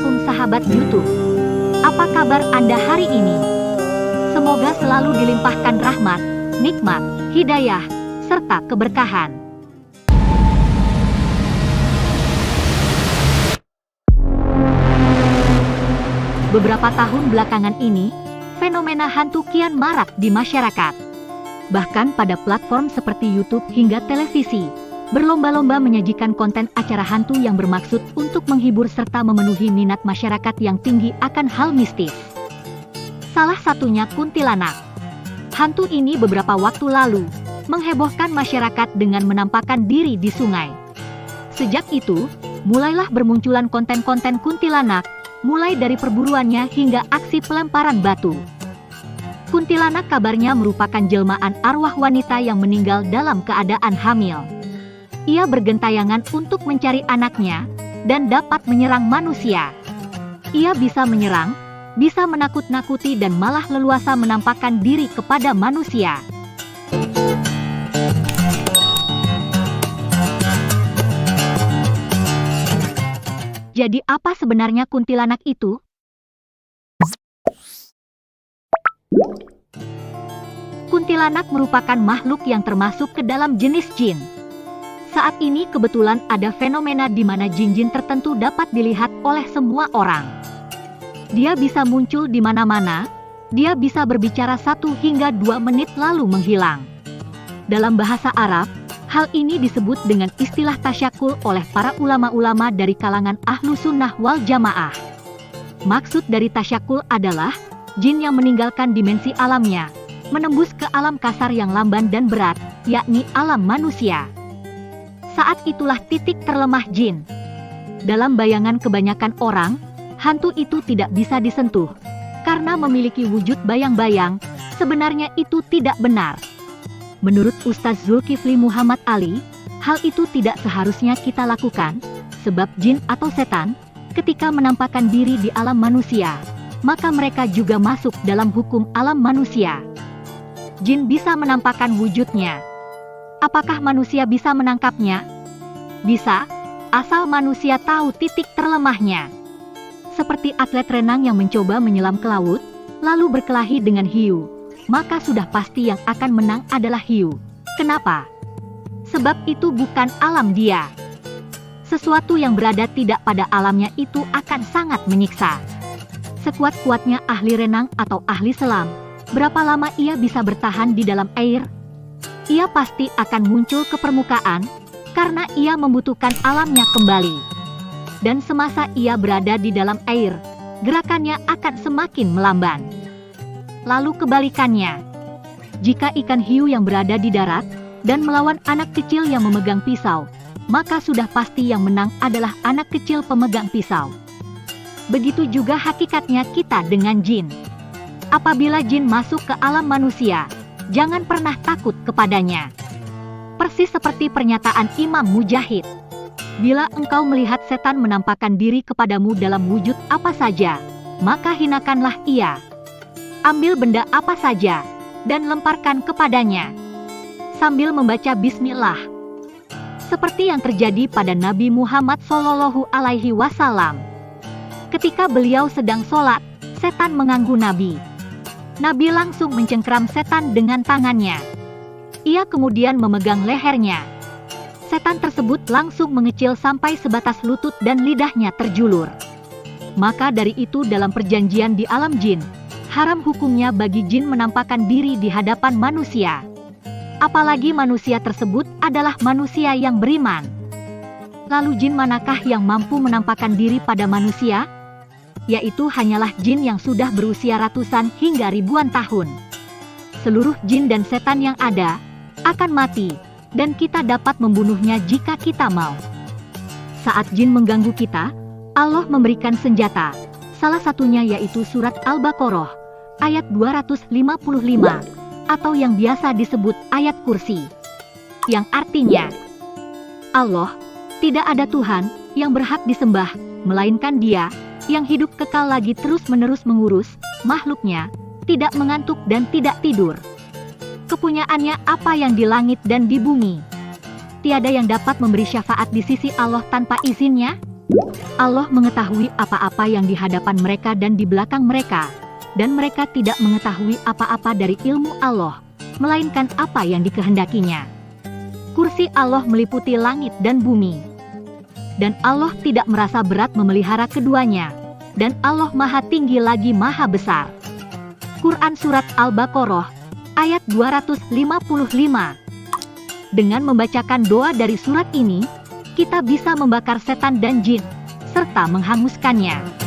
Assalamualaikum sahabat YouTube. Apa kabar Anda hari ini? Semoga selalu dilimpahkan rahmat, nikmat, hidayah, serta keberkahan. Beberapa tahun belakangan ini, fenomena hantu kian marak di masyarakat. Bahkan pada platform seperti YouTube hingga televisi, berlomba-lomba menyajikan konten acara hantu yang bermaksud untuk menghibur serta memenuhi minat masyarakat yang tinggi akan hal mistis. Salah satunya kuntilanak. Hantu ini beberapa waktu lalu menghebohkan masyarakat dengan menampakkan diri di sungai. Sejak itu, mulailah bermunculan konten-konten kuntilanak, mulai dari perburuannya hingga aksi pelemparan batu. Kuntilanak kabarnya merupakan jelmaan arwah wanita yang meninggal dalam keadaan hamil. Ia bergentayangan untuk mencari anaknya dan dapat menyerang manusia. Ia bisa menyerang, bisa menakut-nakuti dan malah leluasa menampakkan diri kepada manusia. Jadi apa sebenarnya kuntilanak itu? Kuntilanak merupakan makhluk yang termasuk ke dalam jenis jin. Saat ini kebetulan ada fenomena di mana jin-jin tertentu dapat dilihat oleh semua orang. Dia bisa muncul di mana-mana, dia bisa berbicara 1 hingga 2 menit lalu menghilang. Dalam bahasa Arab, hal ini disebut dengan istilah tasyakul oleh para ulama-ulama dari kalangan ahlu sunnah wal jamaah. Maksud dari tasyakul adalah jin yang meninggalkan dimensi alamnya, menembus ke alam kasar yang lamban dan berat, yakni alam manusia. Saat itulah titik terlemah jin. Dalam bayangan kebanyakan orang, hantu itu tidak bisa disentuh. Karena memiliki wujud bayang-bayang, sebenarnya itu tidak benar. Menurut Ustaz Zulkifli Muhammad Ali, hal itu tidak seharusnya kita lakukan, sebab jin atau setan, ketika menampakkan diri di alam manusia, maka mereka juga masuk dalam hukum alam manusia. Jin bisa menampakkan wujudnya. Apakah manusia bisa menangkapnya? Bisa, asal manusia tahu titik terlemahnya. Seperti atlet renang yang mencoba menyelam ke laut, lalu berkelahi dengan hiu, maka sudah pasti yang akan menang adalah hiu. Kenapa? Sebab itu bukan alam dia. Sesuatu yang berada tidak pada alamnya itu akan sangat menyiksa. Sekuat-kuatnya ahli renang atau ahli selam, berapa lama ia bisa bertahan di dalam air? Ia pasti akan muncul ke permukaan, karena ia membutuhkan alamnya kembali. Dan semasa ia berada di dalam air, gerakannya akan semakin melamban. Lalu kebalikannya, jika ikan hiu yang berada di darat, dan melawan anak kecil yang memegang pisau, maka sudah pasti yang menang adalah anak kecil pemegang pisau. Begitu juga hakikatnya kita dengan jin. Apabila jin masuk ke alam manusia, jangan pernah takut kepadanya. Persis seperti pernyataan Imam Mujahid. Bila engkau melihat setan menampakkan diri kepadamu dalam wujud apa saja, maka hinakanlah ia. Ambil benda apa saja, dan lemparkan kepadanya. Sambil membaca bismillah. Seperti yang terjadi pada Nabi Muhammad SAW. Ketika beliau sedang sholat, setan mengganggu Nabi. Nabi langsung mencengkram setan dengan tangannya. Ia kemudian memegang lehernya. Setan tersebut langsung mengecil sampai sebatas lutut dan lidahnya terjulur. Maka dari itu dalam perjanjian di alam jin, haram hukumnya bagi jin menampakkan diri di hadapan manusia. Apalagi manusia tersebut adalah manusia yang beriman. Lalu jin manakah yang mampu menampakkan diri pada manusia? Yaitu hanyalah jin yang sudah berusia ratusan hingga ribuan tahun. Seluruh jin dan setan yang ada akan mati, dan kita dapat membunuhnya jika kita mau. Saat jin mengganggu kita, Allah memberikan senjata, salah satunya yaitu surat Al-Baqarah, ayat 255, atau yang biasa disebut ayat kursi. Yang artinya, Allah, tidak ada Tuhan yang berhak disembah, melainkan Dia, yang hidup kekal lagi terus-menerus mengurus makhluknya, tidak mengantuk dan tidak tidur. Kepunyaannya apa yang di langit dan di bumi. Tiada yang dapat memberi syafaat di sisi Allah tanpa izinnya. Allah mengetahui apa-apa yang di hadapan mereka dan di belakang mereka, dan mereka tidak mengetahui apa-apa dari ilmu Allah, melainkan apa yang dikehendakinya. Kursi Allah meliputi langit dan bumi. Dan Allah tidak merasa berat memelihara keduanya. Dan Allah Maha Tinggi lagi Maha Besar. Quran Surat Al-Baqarah, ayat 255. Dengan membacakan doa dari surat ini, kita bisa membakar setan dan jin, serta menghanguskannya.